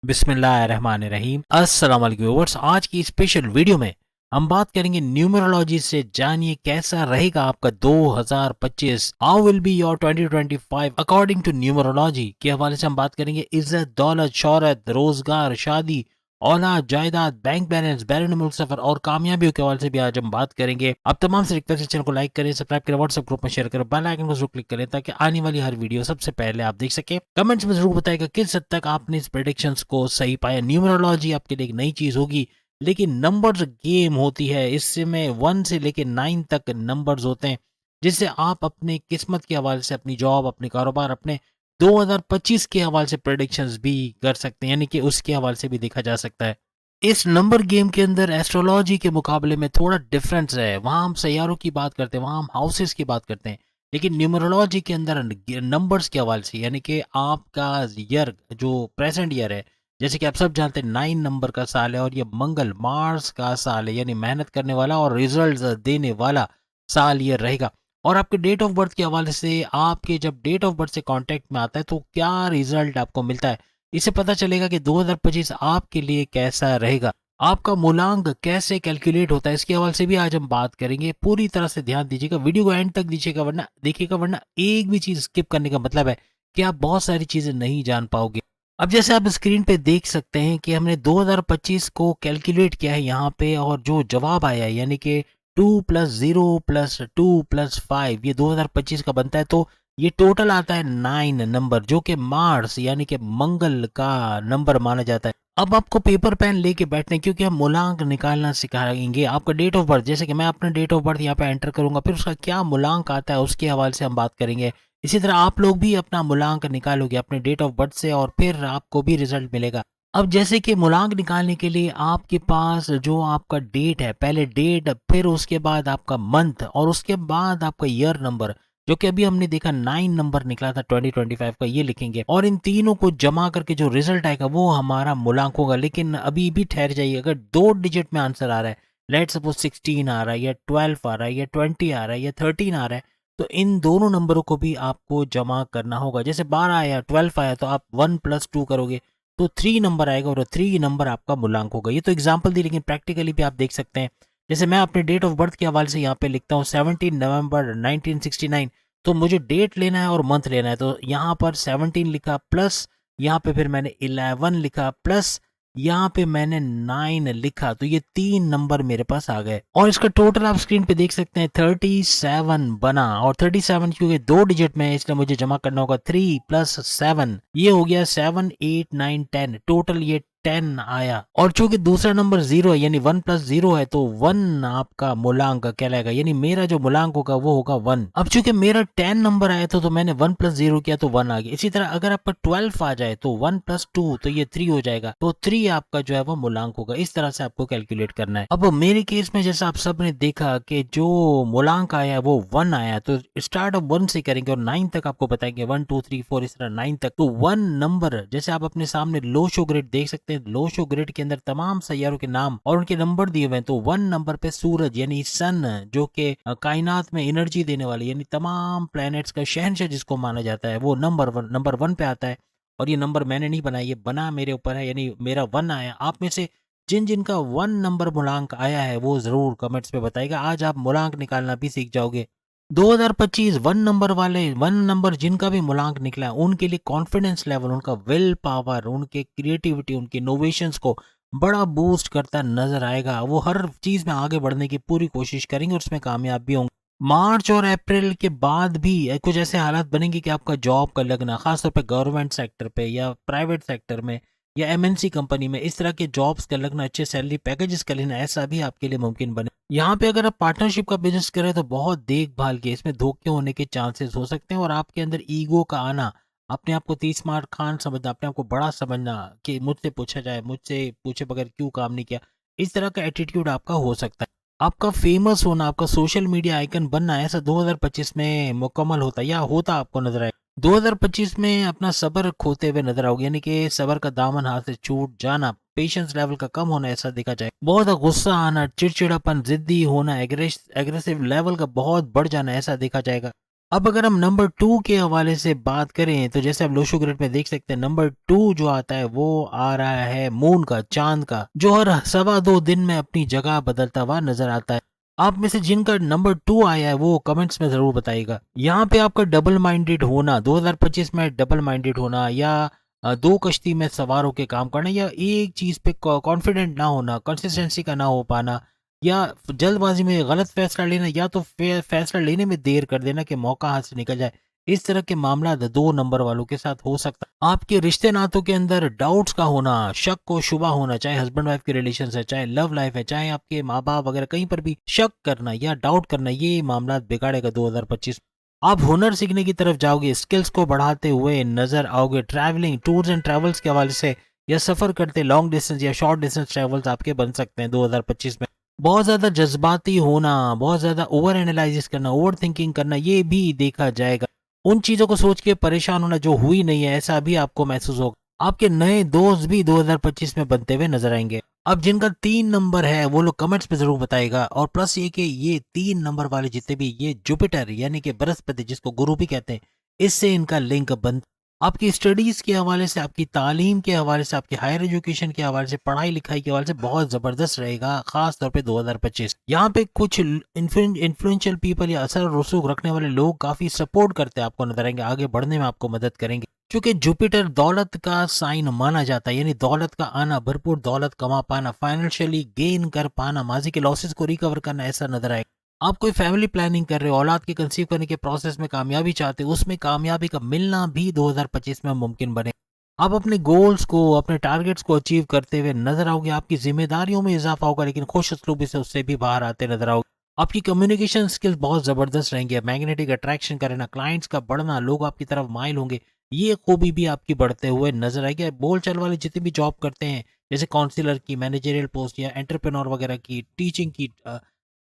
बिस्मिल्लाहिर्रहमानिर्रहीम। अस्सलाम वालेकुम व्यूअर्स। आज की स्पेशल वीडियो में हम बात करेंगे न्यूमरोलॉजी से। जानिए कैसा रहेगा आपका 2025, how will be your 2025 according to numerology के हवाले से हम बात करेंगे। इज्जत, दौलत, शोहरत, रोजगार, शादी, औलाद, जायदाद, बैंक बैलेंस, बैरून मुल्क सफर और कामयाबियों के हवाले से भी आज हम बात करेंगे। अब तमाम से रिक्वेस्ट है, चैनल को लाइक करें, सब्सक्राइब करें, व्हाट्सएप ग्रुप में शेयर करें, बेल आइकन को जरूर क्लिक करें ताकि आने वाली हर वीडियो सबसे पहले आप देख सके। कमेंट्स में जरूर बताएगा किस हद तक आपने इस प्रेडिक्शंस को सही पाया। न्यूमरोलॉजी आपके लिए एक नई चीज होगी, लेकिन नंबर्स गेम होती है। इसमें 1 से लेकर 9 तक नंबर्स होते हैं, जिससे आप अपनी किस्मत के हवाले से, अपनी जॉब, अपने कारोबार, अपने 2025 के हवाले से प्रेडिक्शंस भी कर सकते हैं, यानी कि उसके हवाले से भी देखा जा सकता है। इस नंबर गेम के अंदर एस्ट्रोलॉजी के मुकाबले में थोड़ा डिफरेंस है। वहाँ हम सैयारों की बात करते हैं, वहाँ हम हाउसेस की बात करते हैं, लेकिन न्यूमरोलॉजी के अंदर नंबर्स के हवाले से, यानी कि आपका ईयर जो प्रेजेंट ईयर है, जैसे कि आप सब जानते हैं 9 नंबर का साल है और ये मंगल मार्स का साल है, यानी मेहनत करने वाला और रिजल्ट देने वाला साल ये रहेगा। और आपके डेट ऑफ बर्थ के हवाले से, आपके जब डेट ऑफ बर्थ से कांटेक्ट में आता है तो क्या रिजल्ट आपको मिलता है, इससे पता चलेगा कि 2025 आपके लिए कैसा रहेगा। आपका मूलांक कैसे कैलकुलेट होता है, इसके हवाले से भी आज हम बात करेंगे। पूरी तरह से ध्यान दीजिएगा, वीडियो को एंड तक दीजिएगा, वरना देखिएगा, वरना एक भी चीज स्किप करने का मतलब है कि आप बहुत सारी चीजें नहीं जान पाओगे। अब जैसे आप स्क्रीन पे देख सकते हैं कि हमने 2025 को कैलकुलेट किया है यहाँ पे, और जो जवाब आया है यानी कि 2+0+2+5 ये 2025 का बनता है। तो ये टोटल आता है 9 नंबर, जो कि मार्स यानी कि मंगल का नंबर माना जाता है। अब आपको पेपर पेन लेके बैठने, क्योंकि हम मूलांक निकालना सिखाएंगे। आपका डेट ऑफ बर्थ, जैसे कि मैं अपना डेट ऑफ बर्थ यहाँ पे एंटर करूंगा, फिर उसका क्या मूलांक आता है उसके हवाले से हम बात करेंगे। इसी तरह आप लोग भी अपना मूलांक निकालोगे अपने डेट ऑफ बर्थ से, और फिर आपको भी रिजल्ट मिलेगा। अब जैसे कि मूलांक निकालने के लिए आपके पास जो आपका डेट है, पहले डेट, फिर उसके बाद आपका मंथ, और उसके बाद आपका ईयर नंबर, जो कि अभी हमने देखा 9 नंबर निकला था 2025 का, ये लिखेंगे। और इन तीनों को जमा करके जो रिजल्ट आएगा वो हमारा मूलांक होगा। लेकिन अभी भी ठहर जाइए, अगर 2 डिजिट में आंसर आ रहा है, लेट सपोज 16 आ रहा है, या 12 आ रहा है, या 20 आ रहा है, या 13 आ रहा है, तो इन दोनों नंबरों को भी आपको जमा करना होगा। जैसे 12 आया, 12 आया, तो आप 1+2 करोगे तो 3 नंबर आएगा, और 3 नंबर आपका मूलांक होगा। ये तो एग्जाम्पल दी, लेकिन प्रैक्टिकली भी आप देख सकते हैं। जैसे मैं अपने डेट ऑफ बर्थ के हवाले से यहाँ पे लिखता हूँ 17 नवंबर 1969, तो मुझे डेट लेना है और मंथ लेना है। तो यहाँ पर 17 लिखा, प्लस यहाँ पे फिर मैंने 11 लिखा, प्लस यहाँ पे मैंने 9 लिखा, तो ये 3 नंबर मेरे पास आ गए। और इसका टोटल आप स्क्रीन पे देख सकते हैं 37 बना। और 37 क्योंकि 2 डिजिट में है, इसलिए मुझे जमा करना होगा 3+7, ये हो गया 7 8 9 10, टोटल ये 10 आया। और चूंकि दूसरा नंबर 0 है, यानी 1+0 है, तो 1 आपका मूलांक कहलाएगा, यानी मेरा जो मूलांक होगा वो होगा 1। अब चूंकि मेरा 10 नंबर आया था, तो मैंने 1+0 किया तो 1 आ गया। इसी तरह अगर आपका 12 आ जाए तो 1+2, तो ये 3 हो जाएगा, तो 3 आपका जो है वो मूलांक होगा। इस तरह से आपको कैलकुलेट करना है। अब मेरे केस में जैसा आप सब ने देखा कि जो मूलांक आया वो 1 आया, तो स्टार्ट ऑफ 1 से करेंगे और 9 तक आपको बताएंगे, 1 2 3 4 इस तरह 9 तक। तो 1 नंबर, जैसे आप अपने सामने लो शो ग्रिड देख सकते हैं, लो शो ग्रिड के अंदर तमाम सैयारों के नाम और उनके नंबर दिए हुए हैं। तो 1 नंबर पे सूरज यानी सन, जो कि कायनात में एनर्जी देने वाली, यानी तमाम प्लैनेट्स का शहंशाह जिसको माना जाता है, वो नंबर 1 पे आता है। और ये नंबर मैंने नहीं बनाया, ये बना मेरे ऊपर है, यानी मेरा 1 आया। आप में से जिन जिनका 1 नंबर मूलांक आया है वो जरूर कमेंट्स में बताएगा। आज आप मूलांक निकालना भी सीख जाओगे। 2025 1 नंबर वाले, 1 नंबर जिनका भी मूलांक निकला है, उनके लिए कॉन्फिडेंस लेवल, उनका विल पावर, उनके क्रिएटिविटी, उनके इनोवेशंस को बड़ा बूस्ट करता नजर आएगा। वो हर चीज में आगे बढ़ने की पूरी कोशिश करेंगे और उसमें कामयाब भी होंगे। मार्च और अप्रैल के बाद भी कुछ ऐसे हालात बनेंगे कि आपका जॉब का लगना, खासतौर पे गवर्नमेंट सेक्टर पे या प्राइवेट सेक्टर में या एमएनसी कंपनी में, इस तरह के जॉब्स का लगना, अच्छे सैलरी पैकेजेस का लेना, ऐसा भी आपके लिए मुमकिन बने। यहाँ पे अगर आप पार्टनरशिप का बिजनेस करें तो बहुत देखभाल के, इसमें धोखे होने के चांसेस हो सकते हैं, और आपके अंदर ईगो का आना, अपने आप को 30 स्मार्ट खान समझना, अपने आप को बड़ा समझना कि मुझसे पूछा जाए, मुझसे पूछे बगैर क्यों काम नहीं किया, इस तरह का एटीट्यूड आपका हो सकता है। आपका फेमस होना, आपका सोशल मीडिया आइकन बनना, ऐसा 2025 में मुकम्मल होता या होता आपको नजर आए। 2025 में अपना सब्र खोते हुए नजर आओगे, यानी कि सब्र का दामन हाथ से छूट जाना, पेशेंस लेवल का कम होना, ऐसा देखा जाए। बहुत गुस्सा आना, चिड़चिड़ापन, जिद्दी होना, एग्रेसिव लेवल का बहुत बढ़ जाना, ऐसा देखा जाएगा। अब अगर हम नंबर 2 के हवाले से बात करें तो जैसे आप लोशो ग्रिड में देख सकते हैं, नंबर 2 जो आता है वो आ रहा है मून का, चांद का, जो हर 2.25 दिन में अपनी जगह बदलता हुआ नजर आता है। आप में से जिनका नंबर 2 आया है वो कमेंट्स में जरूर बताइएगा। यहाँ पे आपका डबल माइंडेड होना, 2025 में डबल माइंडेड होना, या दो कश्ती में सवार होकर काम करना, या एक चीज पे कॉन्फिडेंट ना होना, कंसिस्टेंसी का ना हो पाना, या जल्दबाजी में गलत फैसला लेना, या तो फैसला लेने में देर कर देना कि मौका हाथ से निकल जाए, इस तरह के मामला 2 नंबर वालों के साथ हो सकता है। आपके रिश्ते नातों के अंदर डाउट्स का होना, शक को शुबा होना, चाहे हस्बैंड वाइफ के रिलेशन है, चाहे लव लाइफ है, चाहे आपके माँ बाप वगैरह, कहीं पर भी शक करना या डाउट करना, ये मामला बिगाड़ेगा 2025। आप हुनर सीखने की तरफ जाओगे, स्किल्स को बढ़ाते हुए नजर आओगे, ट्रैवलिंग, टूर्स एंड ट्रैवल्स के हवाले से या सफर करते लॉन्ग डिस्टेंस या शॉर्ट डिस्टेंस ट्रैवल्स आपके बन सकते हैं 2025 में। बहुत ज़्यादा जज्बाती होना, बहुत ज़्यादा ओवर एनालिसिस करना, ओवर थिंकिंग करना, ये भी देखा जाएगा। उन चीज़ों को सोच के परेशान होना जो हुई नहीं है, ऐसा भी आपको महसूस होगा। आपके नए दोस्त भी 2025 में बनते हुए नजर आएंगे। अब जिनका 3 नंबर है वो लोग कमेंट्स में जरूर बताएगा। और प्लस ये कि ये 3 नंबर वाले जितने भी, ये जुपिटर यानी कि बृहस्पति जिसको गुरु भी कहते हैं, इससे इनका लिंक बन आपकी स्टडीज के हवाले से, आपकी तालीम के हवाले से, आपकी हायर एजुकेशन के हवाले से, पढ़ाई लिखाई के हवाले से बहुत जबरदस्त रहेगा, खास तौर पे 2025। यहाँ पे कुछ इन्फ्लुएंशियल पीपल या असर रसूख रखने वाले लोग काफी सपोर्ट करते हैं आपको नजर आएंगे, आगे बढ़ने में आपको मदद करेंगे। क्योंकि जुपिटर दौलत का साइन माना जाता है, यानी दौलत का आना, भरपूर दौलत कमा पाना, फाइनेंशियली गेन कर पाना, माजी के लॉसेस को रिकवर करना, ऐसा नजर आएगा। आप कोई फैमिली प्लानिंग कर रहे हो, औलाद के कंसीव करने के प्रोसेस में कामयाबी चाहते हो, उसमें कामयाबी का मिलना भी 2025 में मुमकिन बने। आप अपने गोल्स को, अपने टारगेट्स को अचीव करते हुए नजर आओगे, आपकी जिम्मेदारियों में इजाफा होगा, लेकिन खुश उसलूबी से उससे भी बाहर आते नजर आओगे। आपकी कम्युनिकेशन स्किल्स बहुत जबरदस्त रहेंगे, मैग्नेटिक अट्रैक्शन का रहना, क्लाइंट्स का बढ़ना, लोग आपकी तरफ माइल होंगे, ये खूबी भी आपकी बढ़ते हुए नजर आएगी। बोल चाल वाले जितने भी जॉब करते हैं, जैसे काउंसिलर की, मैनेजरियल पोस्ट या एंटरप्रेन्योर वगैरह की, टीचिंग की,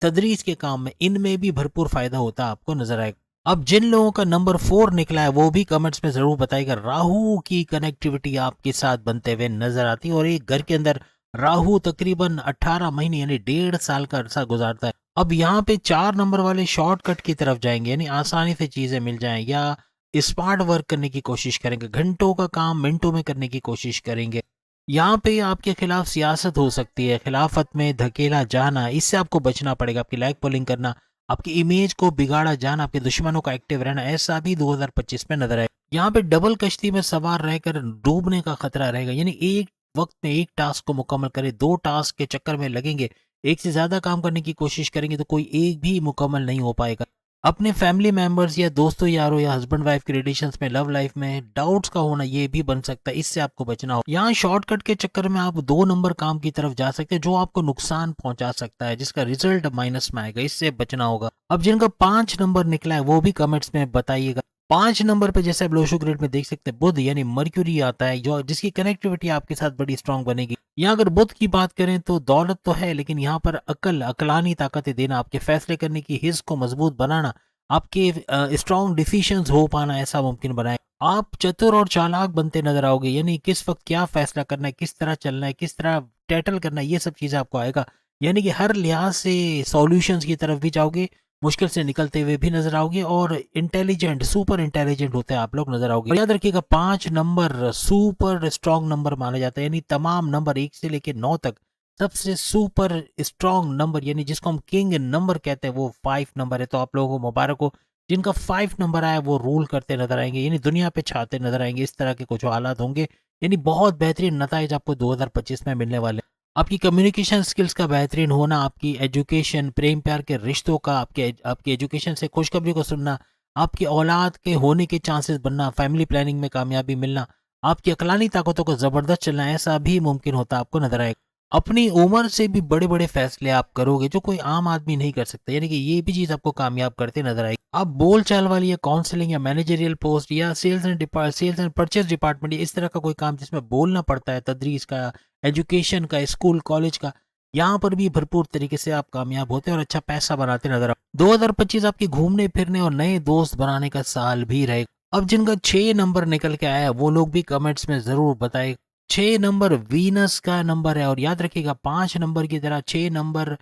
तदरीस के काम में, इनमें भी भरपूर फायदा होता आपको नजर आएगा। अब जिन लोगों का नंबर 4 निकला है वो भी कमेंट्स में जरूर बताएगा। राहु की कनेक्टिविटी आपके साथ बनते हुए नजर आती है, और एक घर के अंदर राहु तकरीबन 18 महीने यानी 1.5 साल का अरसा गुजारता है। अब यहाँ पे 4 नंबर वाले शॉर्टकट की तरफ जाएंगे, यानी आसानी से चीजें मिल जाएं, या स्मार्ट वर्क करने की कोशिश करेंगे, घंटों का काम मिनटों में करने की कोशिश करेंगे। यहाँ पे आपके खिलाफ सियासत हो सकती है, खिलाफत में धकेला जाना, इससे आपको बचना पड़ेगा। आपकी लाइक पोलिंग करना, आपकी इमेज को बिगाड़ा जाना, आपके दुश्मनों का एक्टिव रहना, ऐसा भी 2025 में नजर आए। यहाँ पे डबल कश्ती में सवार रहकर डूबने का खतरा रहेगा, यानी एक वक्त में एक टास्क को मुकम्मल करें, 2 टास्क के चक्कर में लगेंगे, एक से ज्यादा काम करने की कोशिश करेंगे तो कोई एक भी मुकम्मल नहीं हो पाएगा। अपने फैमिली मेंबर्स या दोस्तों यारों या हस्बैंड वाइफ के रिलेशंस में, लव लाइफ में डाउट्स का होना, ये भी बन सकता है, इससे आपको बचना हो। यहाँ शॉर्टकट के चक्कर में आप 2 नंबर काम की तरफ जा सकते हैं जो आपको नुकसान पहुंचा सकता है, जिसका रिजल्ट माइनस में आएगा, इससे बचना होगा। अब जिनका 5 नंबर निकला है वो भी कमेंट्स में बताइएगा। 5 नंबर पे जैसे आप लोशो ग्रेड में देख सकते हैं, बुध यानी मर्क्यूरी आता है, जो जिसकी कनेक्टिविटी आपके साथ बड़ी स्ट्रांग बनेगी। यहाँ अगर बुध की बात करें तो दौलत तो है, लेकिन यहाँ पर अकलानी ताकतें देना, आपके फैसले करने की हिस्स को मजबूत बनाना, आपके स्ट्रॉन्ग डिसीजंस हो पाना, ऐसा मुमकिन बनाए। आप चतुर और चालाक बनते नजर आओगे, यानी किस वक्त क्या फैसला करना है, किस तरह चलना है, किस तरह टैटल करना है, ये सब चीजें आपको आएगा। यानी कि हर लिहाज से सॉल्यूशंस की तरफ भी जाओगे, मुश्किल से निकलते हुए भी नजर आओगे, और इंटेलिजेंट, सुपर इंटेलिजेंट होते हैं आप लोग नजर आओगे। और याद रखिएगा 5 नंबर सुपर स्ट्रॉन्ग नंबर माना जाता है, यानी तमाम नंबर 1 से लेकर 9 तक सबसे सुपर स्ट्रॉन्ग नंबर, यानी जिसको हम किंग नंबर कहते हैं, वो 5 नंबर है। तो आप लोगों को मुबारक हो, जिनका 5 नंबर आया वो रूल करते नजर आएंगे, यानी दुनिया पे छाते नजर आएंगे, इस तरह के कुछ हालात होंगे, यानी बहुत बेहतरीन नताइज आपको 2025 में मिलने वाले। आपकी कम्युनिकेशन स्किल्स का बेहतरीन होना, आपकी एजुकेशन, प्रेम प्यार के रिश्तों का, आपके एजुकेशन से खुशखबरी को सुनना, आपकी औलाद के होने के चांसेस बनना, फैमिली प्लानिंग में कामयाबी मिलना, आपकी अकलानी ताकतों को जबरदस्त चलना, ऐसा भी मुमकिन होता आपको नजर आएगा। अपनी उम्र से भी बड़े बड़े फैसले आप करोगे जो कोई आम आदमी नहीं कर सकता, यानी कि ये भी चीज आपको कामयाब करते नजर आएगी। आप बोल चाल वाली या काउंसलिंग या मैनेजरियल पोस्ट या सेल्स एंड परचेज डिपार्टमेंट, या इस तरह का कोई काम जिसमें बोलना पड़ता है, तदरीस का, एजुकेशन का, स्कूल कॉलेज का, यहाँ पर भी भरपूर तरीके से आप कामयाब होते हैं और अच्छा पैसा बनाते नजर आओ। 2025 आपकी घूमने फिरने और नए दोस्त बनाने का साल भी रहेगा। अब जिनका 6 नंबर निकल के आया है वो लोग भी कमेंट्स में जरूर बताए। 6 नंबर वीनस का नंबर है, और याद रखिएगा 5 नंबर की तरह 6 नंबर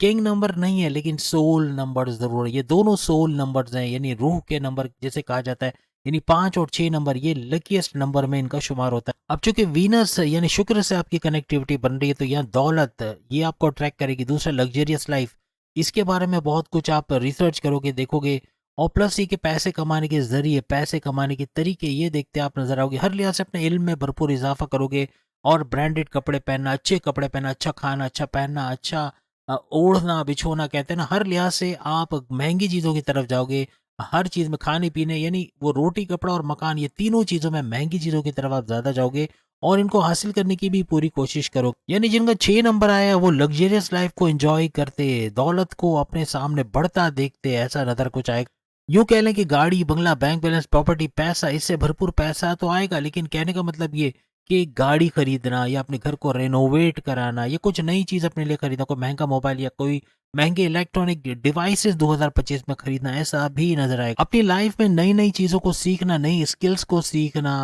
किंग नंबर नहीं है लेकिन सोल नंबर जरूर है। ये दोनों सोल नंबर्स हैं, यानी रूह के नंबर जैसे कहा जाता है। यानी 5 और 6 नंबर ये लकीएस्ट नंबर में इनका शुमार होता है। अब चूंकि वीनस यानी शुक्र से आपकी कनेक्टिविटी बन रही है तो यहाँ दौलत ये आपको अट्रैक्ट करेगी। दूसरा लग्जरियस लाइफ, इसके बारे में बहुत कुछ आप रिसर्च करोगे, देखोगे। और प्लस ये कि पैसे कमाने के जरिए, पैसे कमाने के तरीके ये देखते आप नजर आओगे। हर लिहाज से अपने इल्म में भरपूर इजाफा करोगे और ब्रांडेड कपड़े पहनना, अच्छे कपड़े पहनना, अच्छा खाना, अच्छा पहनना, अच्छा ओढ़ना बिछोना, कहते हैं ना, हर लिहाज से आप महंगी चीज़ों की तरफ जाओगे। हर चीज़ में, खाने पीने यानी वो रोटी कपड़ा और मकान, ये तीनों चीज़ों में महंगी चीज़ों की तरफ आप ज़्यादा जाओगे और इनको हासिल करने की भी पूरी कोशिश करो। यानी जिनका 6 नंबर आया वो लग्जरियस लाइफ को एंजॉय करते, दौलत को अपने सामने बढ़ता देखते, ऐसा नजर कुछ आएगा। यूँ कह लें कि गाड़ी, बंगला, बैंक बैलेंस, प्रॉपर्टी, पैसा, इससे भरपूर पैसा तो आएगा, लेकिन कहने का मतलब ये कि गाड़ी खरीदना या अपने घर को रेनोवेट कराना या कुछ नई चीज़ अपने लिए खरीदना, कोई महंगा मोबाइल या कोई महंगे इलेक्ट्रॉनिक डिवाइसेस 2025 में खरीदना, ऐसा भी नजर आएगा। अपनी लाइफ में नई नई चीज़ों को सीखना, नई स्किल्स को सीखना,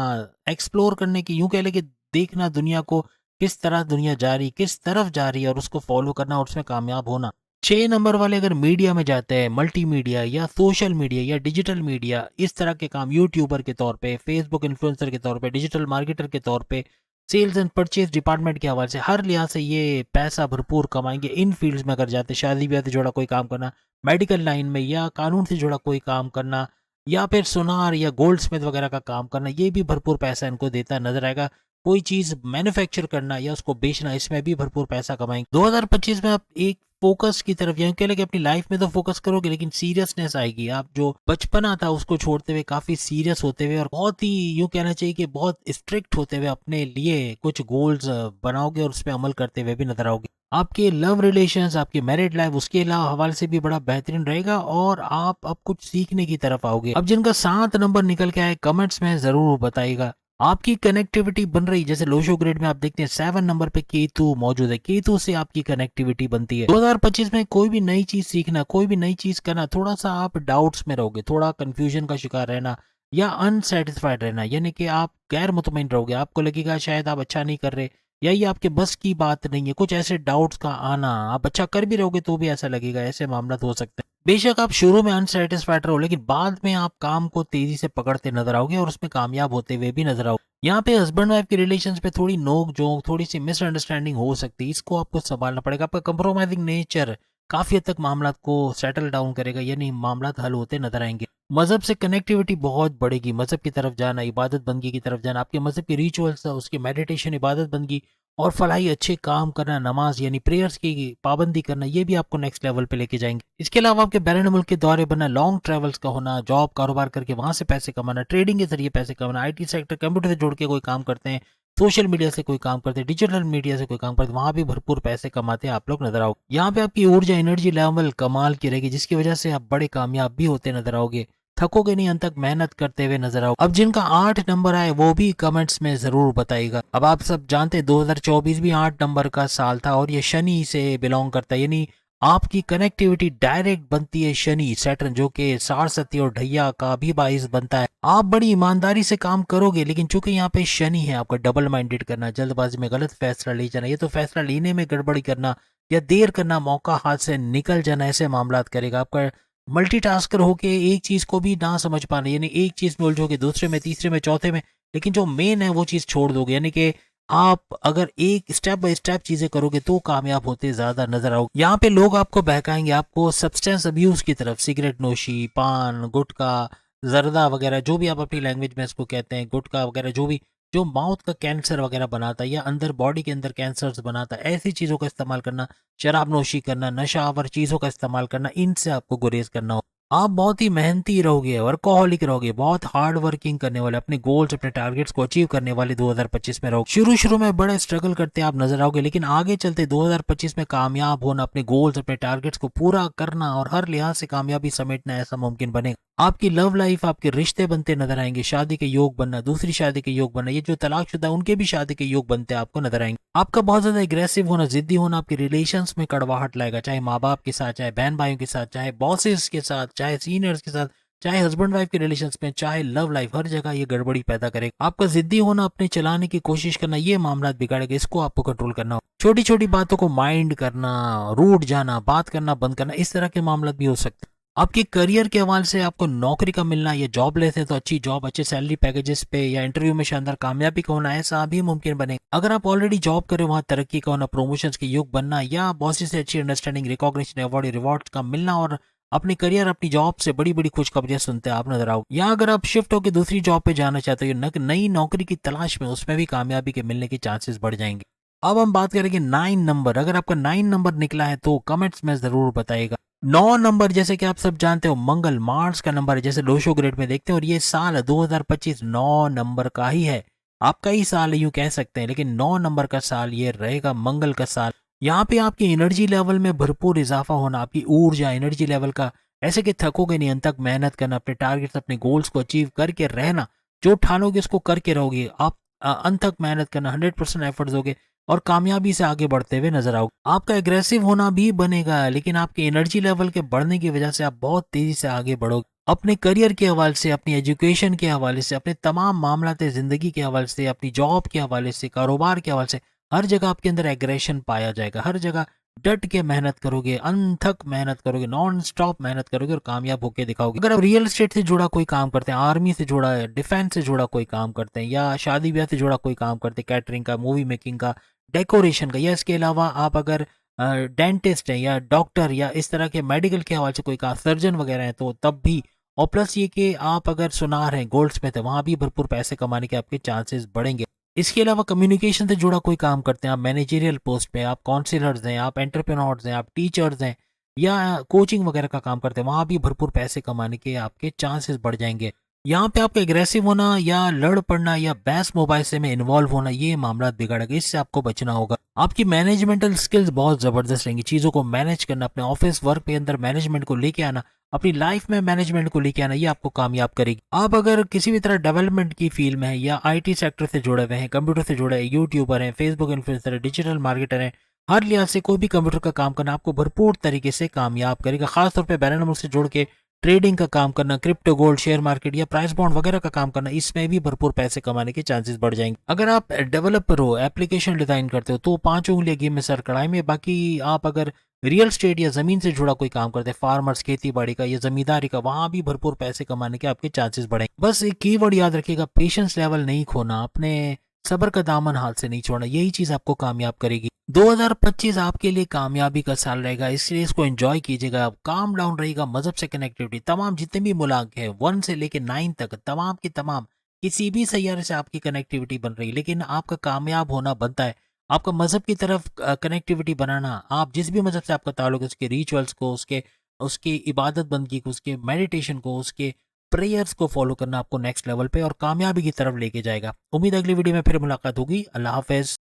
एक्सप्लोर करने की, यूँ कह लें कि देखना दुनिया को, किस तरह दुनिया जा रही, किस तरफ जा रही है, और उसको फॉलो करना और उसमें कामयाब होना। 6 नंबर वाले अगर मीडिया में जाते हैं, मल्टीमीडिया या सोशल मीडिया या डिजिटल मीडिया, इस तरह के काम, यूट्यूबर के तौर पे, फेसबुक इन्फ्लुएंसर के तौर पे, डिजिटल मार्केटर के तौर पे, सेल्स एंड परचेज डिपार्टमेंट के हवाले से, हर लिहाज से ये पैसा भरपूर कमाएंगे। इन फील्ड्स में अगर जाते, शादी ब्याह से जुड़ा कोई काम करना, मेडिकल लाइन में या कानून से जुड़ा कोई काम करना, या फिर सुनार या गोल्ड स्मिथ वगैरह का काम करना, ये भी भरपूर पैसा इनको देता नजर आएगा। कोई चीज़ मैन्युफैक्चर करना या उसको बेचना, इसमें भी भरपूर पैसा कमाएंगे। 2025 में आप एक फोकस की तरफ, यूँ कह लें कि अपनी लाइफ में तो फोकस करोगे लेकिन सीरियसनेस आएगी। आप जो बचपना था उसको छोड़ते हुए काफी सीरियस होते हुए और बहुत ही, यूँ कहना चाहिए कि बहुत स्ट्रिक्ट होते हुए अपने लिए कुछ गोल्स बनाओगे और उस पर अमल करते हुए भी नजर आओगे। आपके लव रिलेशंस, आपकी मैरिड लाइफ, उसके अलावा हवाले से भी बड़ा बेहतरीन रहेगा और आप अब कुछ सीखने की तरफ आओगे। अब जिनका 7 नंबर निकल के आए कमेंट्स में जरूर बताइएगा। आपकी कनेक्टिविटी बन रही, जैसे लोशो ग्रेड में आप देखते हैं 7 नंबर पे केतु मौजूद है, केतु से आपकी कनेक्टिविटी बनती है। 2025 में कोई भी नई चीज सीखना, कोई भी नई चीज करना, थोड़ा सा आप डाउट्स में रहोगे, थोड़ा कंफ्यूजन का शिकार रहना या अनसेटिस्फाइड रहना, यानी कि आप गैर मुतमईन रहोगे, आपको लगेगा शायद आप अच्छा नहीं कर रहे या ये आपके बस की बात नहीं है, कुछ ऐसे डाउट्स का आना। आप अच्छा कर भी रहोगे तो भी ऐसा लगेगा, ऐसे मामला हो सकते हैं। बेशक आप शुरू में अनसेटिस्फाइड रहो लेकिन बाद में आप काम को तेजी से पकड़ते नजर आओगे और उसमें कामयाब होते हुए भी नजर आओगे। यहाँ पे हस्बैंड वाइफ के रिलेशन पे थोड़ी नोक जोक, थोड़ी सी मिसअंडरस्टैंडिंग हो सकती है, इसको आपको संभालना पड़ेगा। आपका कंप्रोमाइजिंग नेचर काफी हद तक मामला को सेटल डाउन करेगा, यानी मामला हल होते नजर आएंगे। मजहब से कनेक्टिविटी बहुत बढ़ेगी, मजहब की तरफ जाना, इबादत बंदगी की तरफ जाना, आपके मजहब के रिचुअल्स, उसकी मेडिटेशन, इबादत बंदगी और फलाही अच्छे काम करना, नमाज यानी प्रेयर्स की पाबंदी करना, ये भी आपको नेक्स्ट लेवल पे लेके जाएंगे। इसके अलावा आपके बैरून मुल्क के दौरे बनना, लॉन्ग ट्रेवल्स का होना, जॉब कारोबार करके वहां से पैसे कमाना, ट्रेडिंग के जरिए पैसे कमाना, आईटी सेक्टर, कंप्यूटर से जुड़ के कोई काम करते हैं, सोशल मीडिया से कोई काम करते हैं, डिजिटल मीडिया से कोई काम करते हैं, वहां भी भरपूर पैसे कमाते हैं आप लोग नजर आओगे। यहाँ पे आपकी ऊर्जा, एनर्जी लेवल कमाल की रहेगी, जिसकी वजह से आप बड़े कामयाब भी होते नजर आओगे, थकोगे नहीं, अंत तक मेहनत करते हुए नजर आओ। अब जिनका 8 नंबर आए वो भी कमेंट्स में जरूर बताइएगा। अब आप सब जानते हैं 2024 भी 8 नंबर का साल था और ये शनि से बिलोंग करता है, यानी आपकी कनेक्टिविटी डायरेक्ट बनती है शनि सैटर्न, जो कि सारस्वती और ढैया का भी बाइस बनता है। आप बड़ी ईमानदारी से काम करोगे लेकिन चूंकि यहाँ पे शनि है, आपका डबल माइंडेड करना, जल्दबाजी में गलत फैसला ले जाना, ये तो फैसला लेने में गड़बड़ी करना या देर करना, मौका हाथ से निकल जाना, ऐसे मामला करेगा। आपका मल्टीटास्कर होके एक चीज को भी ना समझ पाना, यानी एक चीज में उलझोगे, दूसरे में, तीसरे में, चौथे में, लेकिन जो मेन है वो चीज छोड़ दोगे। यानी कि आप अगर एक स्टेप बाय स्टेप चीजें करोगे तो कामयाब होते ज्यादा नजर आओगे। यहाँ पे लोग आपको बहकाएंगे, आपको सब्सटेंस अब्यूज की तरफ, सिगरेट नोशी, पान, गुटखा, जर्दा वगैरह, जो भी आप अपनी लैंग्वेज में इसको कहते हैं, गुटखा वगैरह, जो भी जो माउथ का कैंसर वगैरह बनाता है या अंदर बॉडी के अंदर कैंसर्स बनाता है, ऐसी चीजों का इस्तेमाल करना, शराब नोशी करना, नशावर चीजों का इस्तेमाल करना, इनसे आपको गुरेज करना हो। आप बहुत ही मेहनती रहोगे, वर्कोहॉलिक रहोगे, बहुत हार्ड वर्किंग करने वाले, अपने गोल्स, अपने टारगेट्स को अचीव करने वाले 2025 में रहोगे। शुरू में बड़े स्ट्रगल करते आप नजर आओगे लेकिन आगे चलते 2025 में कामयाब होना, अपने गोल्स, अपने टारगेट्स को पूरा करना और हर लिहाज से कामयाबी समेटना, ऐसा मुमकिन बनेगा। आपकी लव लाइफ, आपके रिश्ते बनते नजर आएंगे, शादी के योग बनना, दूसरी शादी के योग बनना, ये जो तलाकशुदा उनके भी शादी के योग बनते आपको नजर आएंगे। आपका बहुत ज्यादा एग्रेसिव होना, जिद्दी होना आपके रिलेशंस में कड़वाहट लाएगा, चाहे माँ बाप के साथ, चाहे बहन भाइयों के साथ, चाहे बॉसेस के साथ, चाहे सीनियर्स के साथ, चाहे हस्बैंड वाइफ के रिलेशंस में, चाहे लव लाइफ, हर जगह ये गड़बड़ी पैदा करेगा। आपका जिद्दी होना, अपने चलाने की कोशिश करना, ये मामला बिगाड़ेगा। इसको आपको कंट्रोल करना हो। छोटी छोटी बातों को माइंड करना, रूठ जाना, बात करना बंद करना, इस तरह के मामला भी हो सकते हैं। आपके करियर के हवाले से आपको नौकरी का मिलना या जॉब लेते हैं तो अच्छी जॉब, अच्छे सैलरी पैकेजेस पे या इंटरव्यू में शानदार कामयाबी का होना, ऐसा भी मुमकिन बनेगा। अगर आप ऑलरेडी जॉब कर रहे हो, वहाँ तरक्की का होना, प्रमोशंस के योग बनना या बॉसेस से अच्छी अंडरस्टैंडिंग, रिकॉग्निशन, अवार्ड, रिवॉर्ड्स का मिलना और अपनी करियर, अपनी जॉब से बड़ी बड़ी खुशखबरियां सुनते हैं आप नजर आओ। या अगर आप शिफ्ट होकर दूसरी जॉब पे जाना चाहते हो, नई नौकरी की तलाश में, उसमें भी कामयाबी के मिलने के चांसेस बढ़ जाएंगे। अब हम बात करेंगे 9 नंबर। अगर आपका 9 नंबर निकला है तो कमेंट्स में जरूर बताइएगा। 9 नंबर जैसे कि आप सब जानते हो मंगल, मार्स का नंबर है, जैसे लोशो ग्रेड में देखते हैं, और ये साल 2025 9 नंबर का ही है। आपका ही साल यूं कह सकते हैं, लेकिन 9 नंबर का साल ये रहेगा, मंगल का साल। यहाँ पे आपकी एनर्जी लेवल में भरपूर इजाफा होना, आपकी ऊर्जा, एनर्जी लेवल का, ऐसे कि थकोगे नहीं, अंत तक मेहनत करना, अपने टारगेट्स, अपने गोल्स को अचीव करके रहना, जो ठानोगे उसको करके रहोगे आप। अंत तक मेहनत करना, 100% एफर्ट्स दोगे और कामयाबी से आगे बढ़ते हुए नजर आओगे। आपका एग्रेसिव होना भी बनेगा, लेकिन आपके एनर्जी लेवल के बढ़ने की वजह से आप बहुत तेजी से आगे बढ़ोगे। अपने करियर के हवाले से, अपनी एजुकेशन के हवाले से, अपने तमाम मामलात जिंदगी के हवाले से, अपनी जॉब के हवाले से, कारोबार के हवाले से, हर जगह आपके अंदर एग्रेशन पाया जाएगा। हर जगह डट के मेहनत करोगे, अनथक मेहनत करोगे, नॉन स्टॉप मेहनत करोगे और कामयाब होकर दिखाओगे। अगर आप रियल एस्टेट से जुड़ा कोई काम करते हैं, आर्मी से जुड़ा है, डिफेंस से जुड़ा कोई काम करते हैं, या शादी ब्याह से जुड़ा कोई काम करते हैं, कैटरिंग का, मूवी मेकिंग का, डेकोरेशन का, या इसके अलावा आप अगर डेंटिस्ट हैं या डॉक्टर या इस तरह के मेडिकल के हवाले से कोई काम, सर्जन वगैरह हैं, तो तब भी। और प्लस ये कि आप अगर सुनार हैं, गोल्ड स्मिथ है, वहाँ भी भरपूर पैसे कमाने के आपके चांसेस बढ़ेंगे। इसके अलावा कम्युनिकेशन से जुड़ा कोई काम करते हैं, आप मैनेजरियल पोस्ट पे, आप काउंसिलर्स हैं, आप एंटरप्रेन्योर्स हैं, आप टीचर्स हैं, या कोचिंग वगैरह का काम करते हैं, वहाँ भी भरपूर पैसे कमाने के आपके चांसेस बढ़ जाएंगे। यहाँ पे आपका एग्रेसिव होना या लड़ पड़ना या बहस मुबाहिसे में इन्वॉल्व होना, ये मामला बिगड़ेगा, इससे आपको बचना होगा। आपकी मैनेजमेंटल स्किल्स बहुत जबरदस्त रहेंगी, चीजों को मैनेज करना, अपने ऑफिस वर्क के अंदर मैनेजमेंट को लेके आना, अपनी लाइफ में मैनेजमेंट को लेके आना, ये आपको कामयाब करेगी। आप अगर किसी भी तरह डेवलपमेंट की फील्ड में है या आईटी सेक्टर से जुड़े हुए हैं, कंप्यूटर से जुड़े हैं, यूट्यूबर हैं, फेसबुक इन्फ्लुएंसर है, डिजिटल मार्केटर हैं, हर लिहाज से कोई भी कंप्यूटर का काम करना आपको भरपूर तरीके से कामयाब करेगा। खासतौर पर बैरन मुल्क से जुड़ के ट्रेडिंग का काम करना, क्रिप्टो, गोल्ड, शेयर मार्केट या प्राइस बॉन्ड वगैरह का काम करना, इसमें भी भरपूर पैसे कमाने के चांसेस बढ़ जाएंगे। अगर आप डेवलपर हो, एप्लीकेशन डिजाइन करते हो, तो 5 उंगलियां गेम में सर कढ़ाई में। बाकी आप अगर रियल स्टेट या जमीन से जुड़ा कोई काम करते हैं, फार्मर्स, खेती बाड़ी का या जमींदारी का, वहां भी भरपूर पैसे कमाने के आपके चांसेस बढ़ेंगे। बस एक कीवर्ड याद रखिएगा, पेशेंस लेवल नहीं खोना, अपने सब्र का दामन हाथ से नहीं छोड़ना, यही चीज आपको कामयाब करेगी। 2025 आपके लिए कामयाबी का साल रहेगा, इसलिए इसको एंजॉय कीजिएगा। काम डाउन रहेगा, मजहब से कनेक्टिविटी, तमाम जितने भी मुलाक है 1 से लेके 9 तक, तमाम की तमाम किसी भी सैयारे से आपकी कनेक्टिविटी बन रही है, लेकिन आपका कामयाब होना बनता है आपका मजहब की तरफ कनेक्टिविटी बनाना। आप जिस भी मजहब से आपका ताल्लुक है, उसके रिचुअल्स को, उसके उसकी इबादत बंदगी को, उसके मेडिटेशन को, उसके प्रेयर्स को फॉलो करना आपको नेक्स्ट लेवल पे और कामयाबी की तरफ लेके जाएगा। उम्मीद अगली वीडियो में फिर मुलाकात होगी। अल्लाह हाफिज।